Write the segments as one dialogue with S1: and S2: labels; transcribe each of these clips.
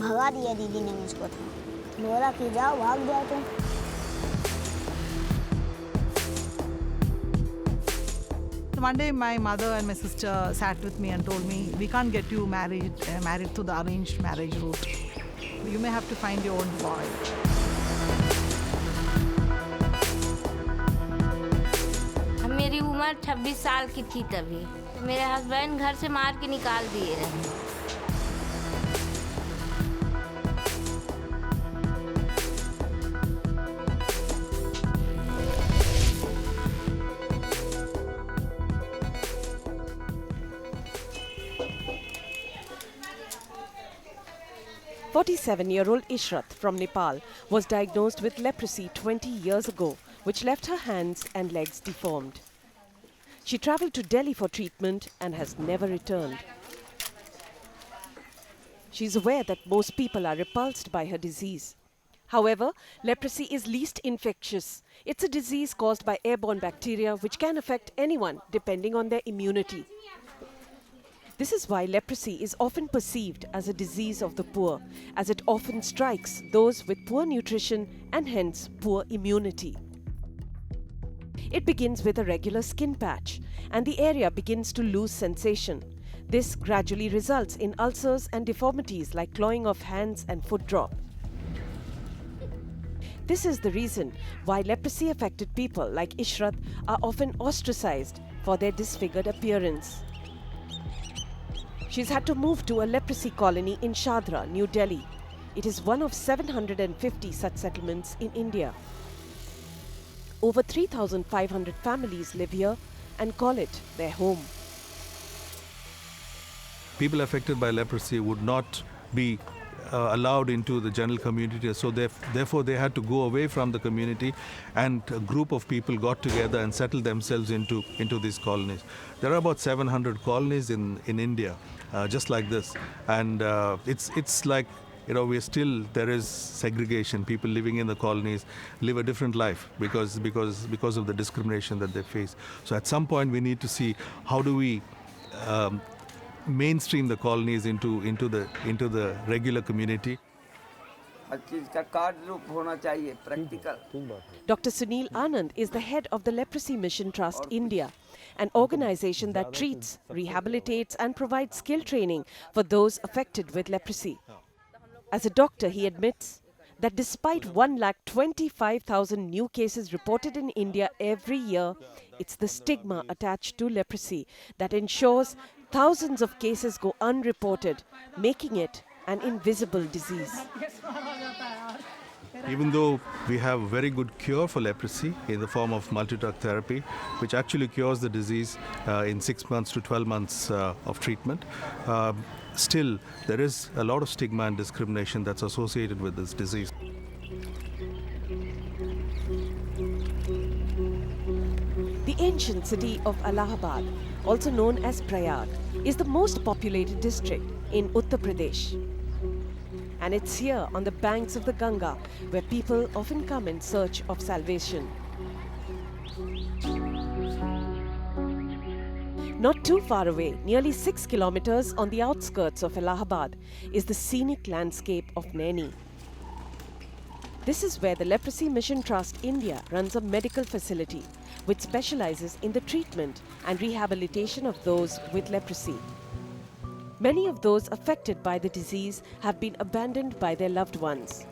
S1: भगा दिया दीदी ने मुझको तो, बोला कि जाओ भाग जाओ तुम।
S2: One day my mother and my sister sat with me and told me, we can't get you married through the arranged marriage route. You may have to find your own boy.
S3: मेरी उम्र 26 साल की थी तभी, मेरे husband घर से मार के निकाल दिए रहे।
S4: 47-year-old Ishrat from Nepal was diagnosed with leprosy 20 years ago, which left her hands and legs deformed. She travelled to Delhi for treatment and has never returned. She is aware that most people are repulsed by her disease. However, leprosy is least infectious. It's a disease caused by airborne bacteria which can affect anyone depending on their immunity. This is why leprosy is often perceived as a disease of the poor, as it often strikes those with poor nutrition and hence poor immunity. It begins with a regular skin patch, and the area begins to lose sensation. This gradually results in ulcers and deformities like clawing of hands and foot drop. This is the reason why leprosy-affected people like Ishrat are often ostracized for their disfigured appearance. She's had to move to a leprosy colony in Shadra, New Delhi. It is one of 750 such settlements in India. Over 3,500 families live here and call it their home.
S5: People affected by leprosy would not be allowed into the general community, so therefore they had to go away from the community, and a group of people got together and settled themselves into these colonies. There are about 700 colonies in India, just like this, and it's like, you know, there is segregation. People living in the colonies live a different life because of the discrimination that they face. So at some point we need to see how do we mainstream the colonies into the regular community.
S4: Dr. Sunil Anand is the head of the Leprosy Mission Trust India, an organization that treats, rehabilitates and provides skill training for those affected with leprosy. As a doctor, he admits that despite 125,000 new cases reported in India every year, it's the stigma attached to leprosy that ensures thousands of cases go unreported, making it an invisible disease.
S5: Even though we have a very good cure for leprosy in the form of multi-drug therapy, which actually cures the disease in 6 months to 12 months of treatment, still there is a lot of stigma and discrimination that's associated with this disease.
S4: The ancient city of Allahabad, also known as Prayag, is the most populated district in Uttar Pradesh. And it's here on the banks of the Ganga where people often come in search of salvation. Not too far away, nearly 6 kilometers on the outskirts of Allahabad, is the scenic landscape of Naini. This is where the Leprosy Mission Trust India runs a medical facility which specializes in the treatment and rehabilitation of those with leprosy. Many of those affected by the disease have been abandoned by their loved ones.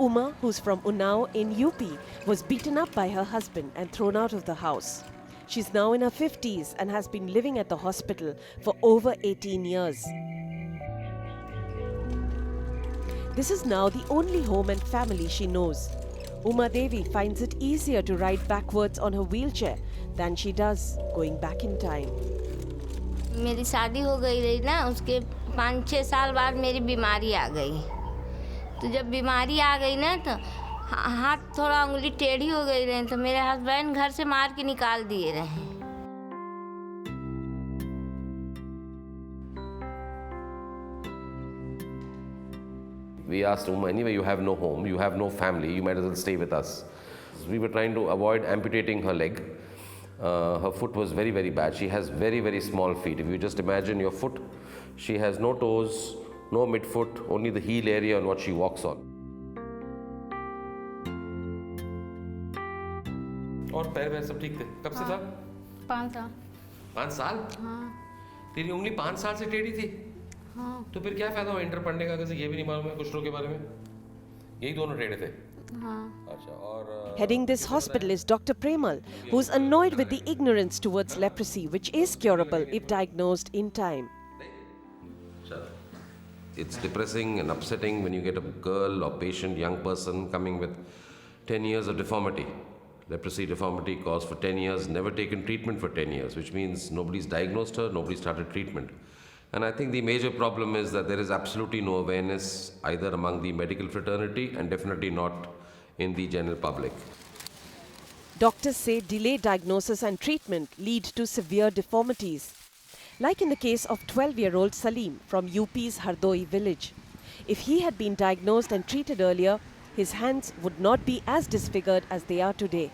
S4: Uma, who's from Unnao in UP, was beaten up by her husband and thrown out of the house. She's now in her 50s and has been living at the hospital for over 18 years. This is now the only home and family she knows. Uma Devi finds it easier to ride backwards on her wheelchair than she does going back in time.
S3: मेरी शादी हो गई रही ना, उसके 5-6 साल बाद मेरी बीमारी आ गई। तो जब बीमारी आ गई ना, तो हाथ थोड़ा उंगली टेढ़ी हो गई रही, तो मेरे हस्बैंड घर से मार के निकाल दिए रहे।
S6: We asked Uma, anyway, you have no home, you have no family, you might as well stay with us. We were trying to avoid amputating her leg. Her foot was very, very bad. She has very, very small feet. If you just imagine your foot, she has no toes, no midfoot, only the heel area on what she walks on. और पैर वैर सब ठीक थे? कब से था?
S1: 5 साल।
S6: 5 साल?
S1: हाँ।
S6: तेरी उंगली 5 साल से टेढ़ी थी?
S1: हाँ।
S6: तो फिर क्या फायदा हुआ इंटर पढ़ने का, किसी ये भी नहीं मालूम है कुछ लोगों के बारे में? यही दोनों टेढ़े थे?
S1: हाँ।
S6: अच्छा और
S4: Heading this hospital is Dr. Premal, who's annoyed with the ignorance towards leprosy, which is curable if diagnosed in time.
S6: it's depressing and upsetting when you get a girl or patient, young person coming with 10 years of deformity. Leprosy deformity caused for 10 years, never taken treatment for 10 years, which means nobody's diagnosed her, nobody started treatment. And I think the major problem is that there is absolutely no awareness either among the medical fraternity and definitely not in the general public.
S4: Doctors say delayed diagnosis and treatment lead to severe deformities. Like in the case of 12-year-old Salim from UP's Hardoi village. If he had been diagnosed and treated earlier, his hands would not be as disfigured as they are today.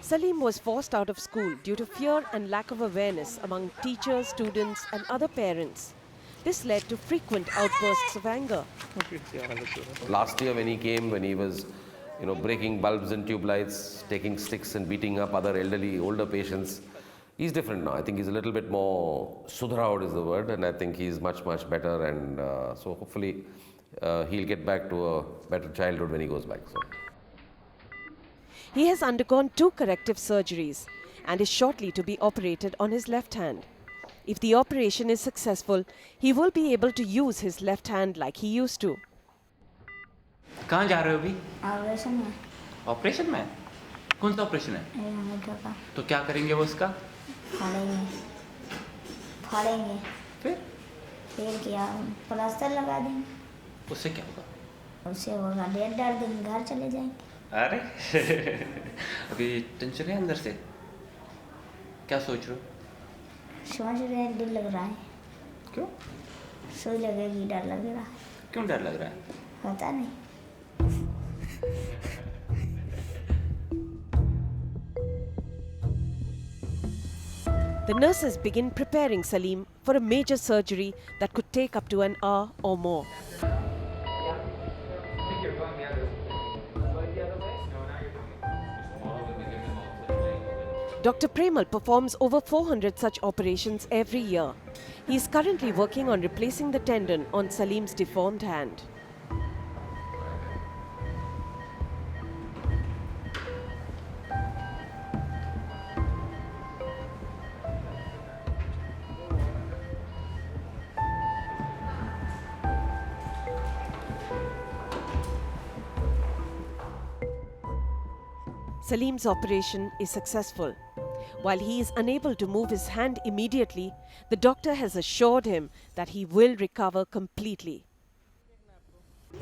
S4: Salim was forced out of school due to fear and lack of awareness among teachers, students and other parents. This led to frequent outbursts of anger.
S6: Last year when he came, when he was breaking bulbs and tube lights, taking sticks and beating up other elderly, older patients, he's different now. I think he's a little bit more sudhraud is the word, and I think he's much, much better, and so hopefully he'll get back to a better childhood when he goes back. So.
S4: He has undergone 2 corrective surgeries and is shortly to be operated on his left hand. If the operation is successful, he will be able to use his left hand like he used to.
S7: कहाँ जा रहे हो अभी?
S1: Operation में।
S7: Operation में? कौन सा operation है?
S1: का।
S7: तो क्या करेंगे वो उसका?
S1: फाड़ेंगे।
S7: फिर
S1: क्या प्लास्टर लगा देंगे।
S7: उससे क्या होगा?
S1: उससे होगा 1.5 दिन घर चले जाएंगे।
S7: अरे अभी टेंशन है अंदर से? क्या सोच रहे हो?
S1: सोच रहे हैं, डर लग रहा है।
S7: क्यों?
S1: सुई लगेगी, डर लग रहा है।
S7: क्यों डर लग रहा है?
S1: पता नहीं।
S4: The nurses begin preparing Salim for a major surgery that could take up to an hour or more. Dr. Premal performs over 400 such operations every year. He is currently working on replacing the tendon on Salim's deformed hand. Salim's operation is successful. While he is unable to move his hand immediately, the doctor has assured him that he will recover completely.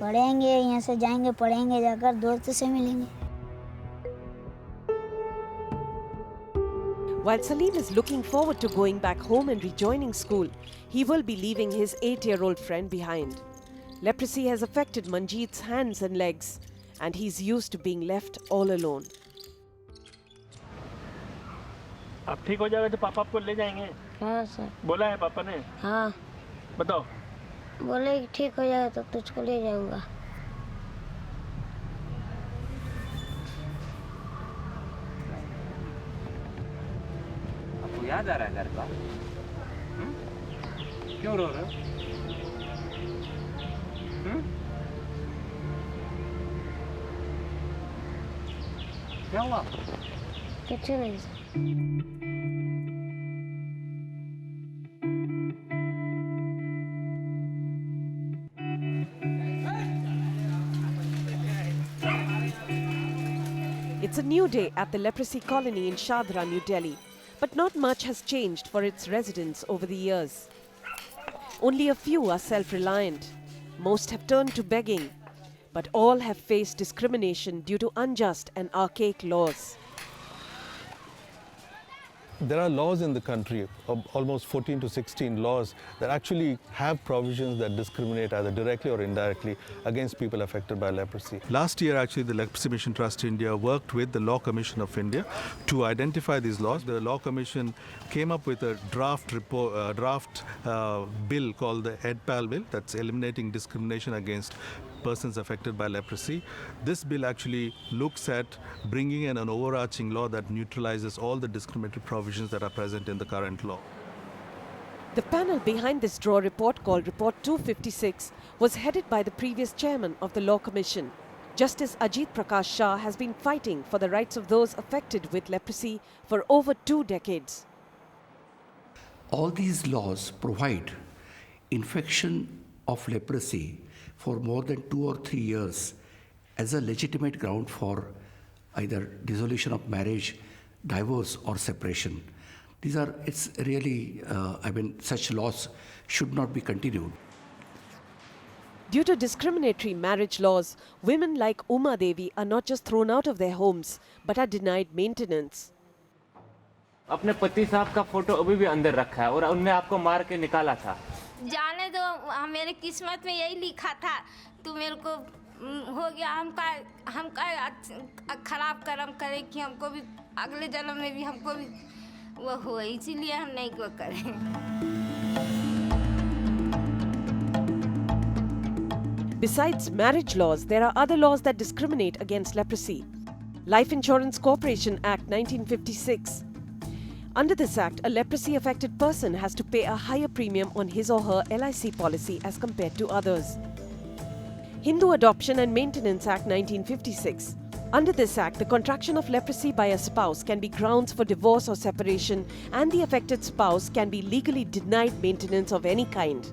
S1: पढ़ेंगे, यहाँ से जाएंगे, पढ़ेंगे, जाकर दोस्त से मिलेंगे।
S4: While Salim is looking forward to going back home and rejoining school, he will be leaving his 8-year-old friend behind. Leprosy has affected Manjeet's hands and legs, and he's used to being left all alone.
S8: अब ठीक हो जाएगा तो पापा आपको ले जाएंगे।
S1: हाँ सर।
S8: बोला है पापा ने?
S1: हाँ।
S8: बताओ।
S1: बोले ठीक हो जाएगा तो तुझको ले जाऊंगा।
S7: आपको याद आ रहा है घर का? क्यों रो रहे हो? क्या हुआ?
S1: कुछ नहीं।
S4: It's a new day at the Leprosy colony in Shadra, New Delhi, but not much has changed for its residents over the years. Only a few are self-reliant. Most have turned to begging, but all have faced discrimination due to unjust and archaic laws.
S5: There are laws in the country, almost 14 to 16 laws, that actually have provisions that discriminate either directly or indirectly against people affected by leprosy. Last year, actually, the Leprosy Mission Trust India worked with the Law Commission of India to identify these laws. The Law Commission came up with a draft bill called the EDPAL bill, that's Eliminating Discrimination Against Persons Affected by Leprosy. This bill actually looks at bringing in an overarching law that neutralizes all the discriminatory provisions that are present in the current law.
S4: The panel behind this draw report, called Report 256, was headed by the previous chairman of the Law Commission. Justice Ajit Prakash Shah has been fighting for the rights of those affected with leprosy for over 2 decades.
S9: All these laws provide infection of leprosy for more than 2 or 3 years as a legitimate ground for either dissolution of marriage, divorce or separation. It's really, such laws should not be continued.
S4: Due to discriminatory marriage laws, women like Uma Devi are not just thrown out of their homes, but are denied maintenance.
S10: अपने पति साहब का photo अभी भी अंदर रखा है और उनने आपको मार के निकाला था।
S3: जाने दो, मेरे किस्मत में यही लिखा था, तो मेरे को हो गया, हम का खराब कर्म करें कि हमको भी अगले जन्म में भी हमको भी वो हो, इसीलिए हम नहीं को करें।
S4: Besides marriage laws, there are other laws that discriminate against leprosy. Life Insurance Corporation Act 1956. Under this act, a leprosy-affected person has to pay a higher premium on his or her LIC policy as compared to others. Hindu Adoption and Maintenance Act 1956. Under this act, the contraction of leprosy by a spouse can be grounds for divorce or separation, and the affected spouse can be legally denied maintenance of any kind.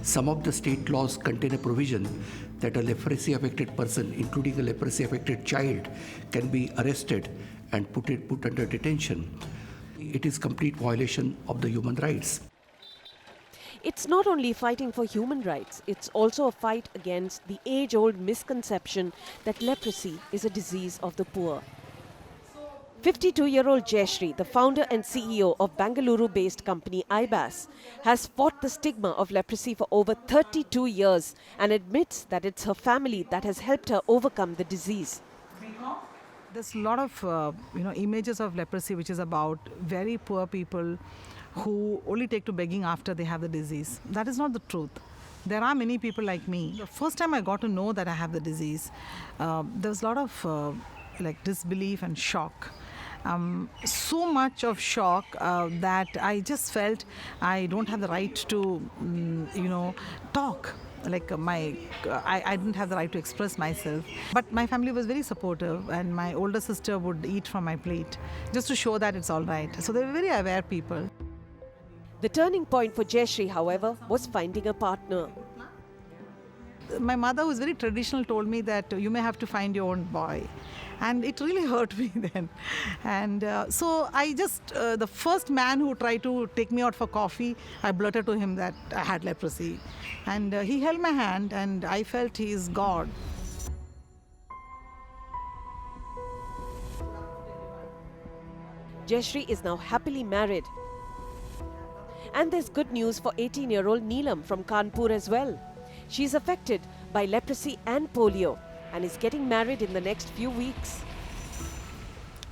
S9: Some of the state laws contain a provision that a leprosy-affected person, including a leprosy-affected child, can be arrested and put under detention. It is complete violation of the human rights.
S4: It's not only fighting for human rights, it's also a fight against the age-old misconception that leprosy is a disease of the poor. 52-year-old Jayashree, the founder and CEO of Bangalore-based company IBAS, has fought the stigma of leprosy for over 32 years and admits that it's her family that has helped her overcome the disease.
S2: There's a lot of images of leprosy which is about very poor people who only take to begging after they have the disease. That is not the truth. There are many people like me. The first time I got to know that I have the disease, there was a lot of disbelief and shock. So much of shock that I just felt I don't have the right to, talk. I didn't have the right to express myself. But my family was very supportive, and my older sister would eat from my plate just to show that it's all right. So they were very aware people.
S4: The turning point for Jayashree, however, was finding a partner.
S2: My mother, who's very traditional, told me that you may have to find your own boy. And it really hurt me then. And so I just, the first man who tried to take me out for coffee, I blurted to him that I had leprosy. And he held my hand, and I felt he is God.
S4: Jayashree is now happily married. And there's good news for 18-year-old Neelam from Kanpur as well. She's affected by leprosy and polio and is getting married in the next few weeks.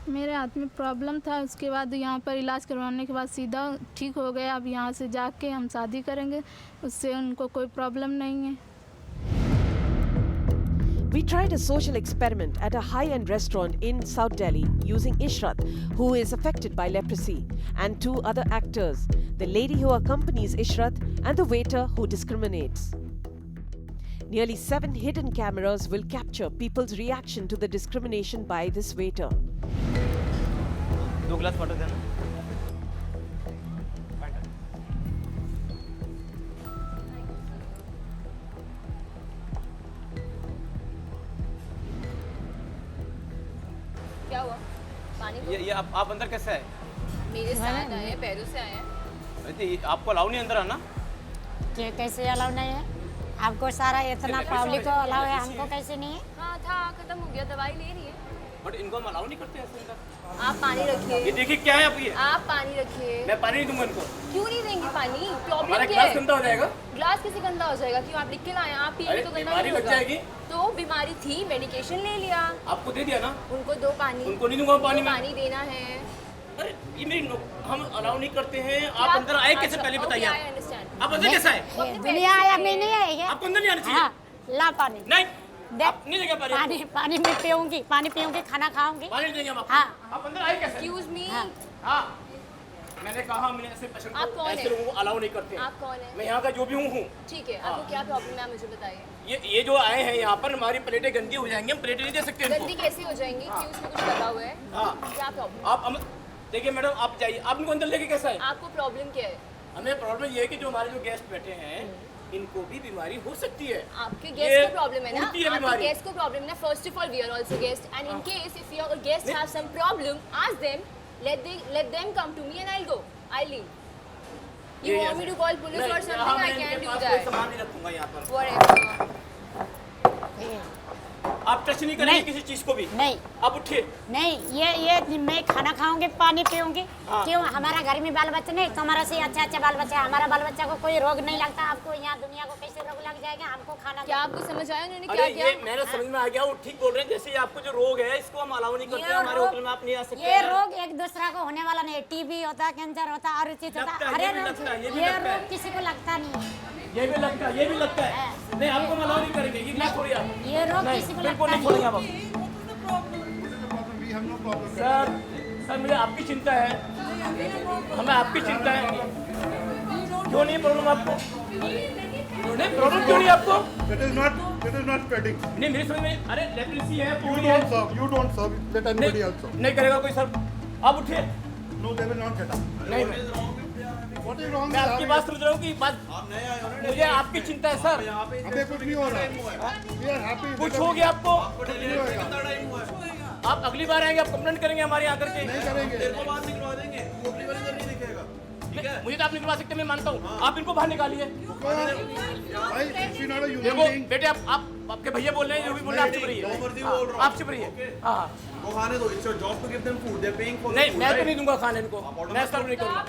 S11: मेरे हाथ में problem था, उसके बाद यहाँ पर इलाज करवाने के बाद सीधा ठीक हो गया। अब यहाँ से जाके हम शादी करेंगे, उससे उनको कोई प्रॉब्लम नहीं है।
S4: We tried a social experiment at a high-end restaurant in South Delhi using Ishrat, who is affected by leprosy, and 2 other actors, the lady who accompanies Ishrat and the waiter who discriminates. Nearly 7 hidden cameras will capture people's reaction to the discrimination by this waiter.
S10: 2 glass water देना।
S12: क्या हुआ? पानी
S10: ये आप अंदर कैसे आए?
S12: मेरे साथ आए, पैरों से आए हैं।
S10: आपको अलाउ नहीं अंदर आना?
S1: कैसे अलाउ नहीं है? आपको सारा इतना पब्लिक को अलाउ है, हमको कैसे नहीं है?
S12: हाँ था, खत्म हो गया, दवाई ले रही है।
S7: बट इनको हम अलाउ नहीं करते ऐसे अंदर।
S12: आप पानी रखिए।
S7: ये देखिए क्या है आप ये।
S12: आप पानी रखिए।
S7: मैं पानी नहीं दूंगा इनको।
S12: क्यों नहीं देंगे पानी?
S7: हमारा
S12: प्रॉब्लम क्या
S7: ग्लास
S12: है?
S7: गंदा हो जाएगा।
S12: ग्लास कैसे गंदा हो जाएगा? क्यों आप लिख के लाए? आप पिएंगे
S7: अरे,
S12: तो गंदा
S7: बीमारी
S12: नहीं
S7: लग
S12: होगा।
S7: जाएगी।
S12: तो बीमारी थी, मेडिकेशन ले लिया।
S7: आपको दे दिया ना।
S12: उनको दो पानी।
S7: उनको नहीं दूंगा पानी में।
S12: पानी देना है।
S7: अरे ये मेरी हम अलाउ नहीं करते हैं। आप अंदर आए कैसे पहले बताइए। आप अंदर कैसे आए?
S1: दुनिया आया मैं नहीं आएगा।
S7: आपको अंदर नहीं आना चाहिए।
S1: ला पानी।
S7: नहीं आप नहीं देंगे पानी।
S1: पानी मैं पीऊंगी, पानी पीऊंगी, खाना खाऊंगी।
S7: पानी नहीं देंगे हम आपको।
S1: हाँ।
S7: आप अंदर आए कैसे?
S12: Excuse me.
S7: हाँ मैंने कहा मैंने ऐसे पेशेंट
S12: आप कौन
S7: ऐसे
S12: है?
S7: लोगों को अलाउ नहीं करते हैं।
S12: आप कौन है?
S7: मैं यहाँ का जो भी हूँ।
S12: ठीक है, आपको क्या प्रॉब्लम है मुझे बताइए।
S7: ये जो आए हैं यहाँ पर हमारी प्लेटें गंदी हो जाएंगी। हम प्लेटें नहीं दे सकते इनको।
S12: गंदी कैसी हो जाएंगी? क्यों उसमें कुछ लगा हुआ है? क्या प्रॉब्लम?
S7: आप देखिए मैडम आप जाइए। आप इनको अंदर लेके कैसा है?
S12: आपको प्रॉब्लम क्या है?
S7: हमें प्रॉब्लम ये है कि जो हमारे जो गेस्ट बैठे हैं इनको भी बीमारी हो सकती है।
S12: आपके गेस्ट को प्रॉब्लम है ना?
S7: आपके
S12: गेस्ट को प्रॉब्लम है ना? First of all we are also guest and in case if your guest have some problem ask them, let them come to me and I'll go. I'll leave. You want me to call police or something? I can't do that.
S7: सामान नहीं रखूंगा यहाँ पर।
S12: Whatever.
S7: आप touch नहीं करेंगे किसी चीज को भी?
S1: नहीं।
S7: आप उठिए।
S1: नहीं ये मैं खाना खाऊंगी, पानी पीऊंगी। क्यों? हमारा घर में बाल बच्चे नहीं, तुम्हारा से अच्छा बाल बच्चा है। हमारा बाल बच्चा को कोई रोग नहीं लगता। आपको यहाँ दुनिया को कैसे रोग लग जाएगा? हमको खाना।
S12: क्या आपको समझ आया उन्होंने क्या किया?
S7: ये मेरे समझ में आ गया। वो ठीक बोल रहे हैं। जैसे आपको जो रोग है इसको हम अलाउ नहीं करते। हमारे होटल में आप नहीं आ सकते।
S1: ये रोग एक दूसरा को होने वाला नहीं है। टीबी होता है, कैंसर होता है, और चीज होता है। हर ये रोग किसी को लगता नहीं है।
S7: ये भी लगता है। नहीं आपको अलाउ नहीं करेंगे। ये ग्लास छोड़िए आप।
S1: ये रोग किसी को
S7: बिल्कुल
S1: लगता
S7: नहीं छोड़ेंगे
S1: नहीं।
S7: सर मुझे आपकी चिंता है। हमें आपकी चिंता है। क्यों नहीं प्रॉब्लम आपको? नहीं प्रॉब्लम क्यों नहीं आपको?
S13: It is not spreading.
S7: नहीं मेरी समझ में। अरे लेप्रोसी है।
S13: You don't serve. Let anybody else serve.
S7: नहीं करेगा कोई सर। आप उठिए।
S13: No, they will not get up.
S7: नहीं
S13: What is wrong?
S7: मैं आपकी बात समझ रहा हूँ कि मुझे आपकी चिंता है सर।
S13: हमें कुछ नहीं हो रहा। We are happy.
S7: कुछ हो गया आपको? आप अगली बार आएंगे आप कंप्लेंट करेंगे हमारे यहाँ करके?
S13: नहीं करेंगे।
S7: मुझे तो आप निकलवा सकते हैं, मैं मानता हूँ। आप इनको बाहर निकालिए। देखो बेटे आपके भैया बोल रहे हैं, जो भी बोल रहे हैं आप चुप रहिए। आप चुप रहिए। हाँ
S14: खाने दो। It's your job to give them food. They're paying for.
S7: नहीं मैं तो नहीं दूंगा खाने इनको। मैं सर्व नहीं करूँगा।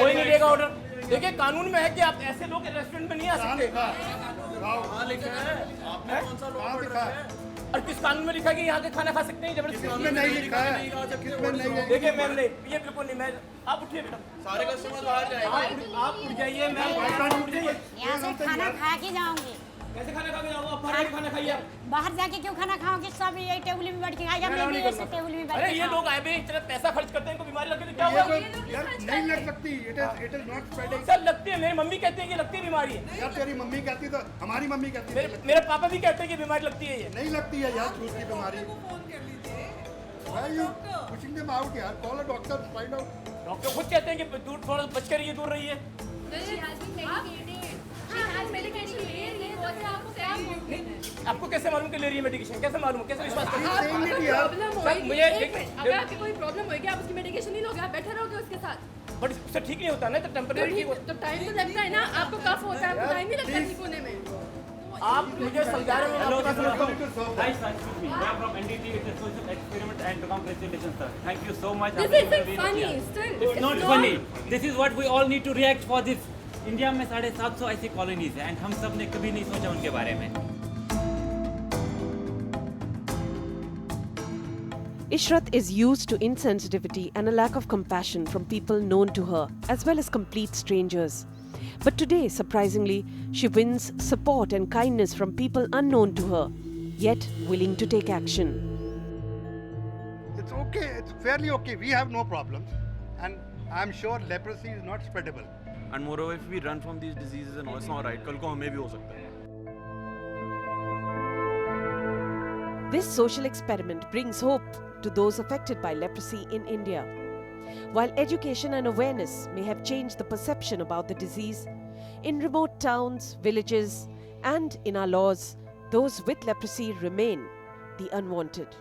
S7: कोई नहीं देगा ऑर्डर। देखिए कानून में है कि आप ऐसे लोग रेस्टोरेंट में नहीं आ सकते।
S14: कहाँ लिखा है? आपने कौन सा लॉ लिखा है?
S7: और किस कानून में लिखा है कि यहाँ के खाना खा सकते हैं जबरदस्ती?
S13: किसमें नहीं लिखा है?
S7: देखिए मैम नहीं, ये बिल्कुल नहीं। मैं आप उठिए बेटा।
S14: सारे कस्टमर बाहर जाएंगे।
S7: आप उठ जाइए मैम। उठ जाइए।
S1: यहाँ से खाना खा के जाऊंगी।
S7: कैसे खाना खा के जाओगे? आप बाहर खाना खाइए। आप
S1: बाहर जाके क्यों खाना खाओगे? सब यही टेबल में बैठ के खाएगा। मैं भी ऐसे टेबल में बैठ के।
S7: अरे ये लोग आए भी इतना पैसा खर्च करते हैं, इनको बीमारी लगती है तो क्या होगा?
S13: नहीं लग सकती। It is not spreading.
S7: Sir लगती है। मेरी मम्मी कहती है कि लगती है बीमारी।
S13: यार तेरी मम्मी कहती तो हमारी मम्मी कहती है।
S7: मेरे पापा भी कहते हैं कि बीमारी लगती है। ये
S13: नहीं लगती है यार छूत की बीमारी। Why are you pushing them out यार? Call a doctor, find out.
S7: Doctor खुद कहते हैं कि दूर थोड़ा बच कर रहिए, दूर रहिए। आपको कैसे मालूम कि ले रही है मेडिकेशन? कैसे मालूम? कैसे विश्वास करें? मुझे
S12: अगर आपकी कोई प्रॉब्लम होगी आप उसकी मेडिकेशन नहीं लोगे, आप बैठे रहोगे उसके साथ।
S7: बट उससे ठीक नहीं होता ना, तो टेम्परेरी
S12: तो टाइम तो लगता है ना। आपको कफ होता है, आपको टाइम नहीं लगता ठीक होने में।
S7: आप मुझे समझा रहे हो।
S10: Hi sir, excuse me. I am from NDT. It's a social experiment and congratulations sir. Thank you so much.
S12: This isn't funny. Still,
S10: It's not funny. This is what we all need to react for this. India में 750 ऐसी colonies हैं and हम सब ने कभी नहीं सोचा उनके बारे में।
S4: Ishrat is used to insensitivity and a lack of compassion from people known to her, as well as complete strangers. But today, surprisingly, she wins support and kindness from people unknown to her, yet willing to take action.
S13: It's okay. It's fairly okay. We have no problems. And I'm sure leprosy is not spreadable.
S14: And moreover, if we run from these diseases and all, it's not right. कल को हमें भी हो सकता है.
S4: This social experiment brings hope to those affected by leprosy in India. While education and awareness may have changed the perception about the disease, in remote towns, villages, and in our laws, those with leprosy remain the unwanted.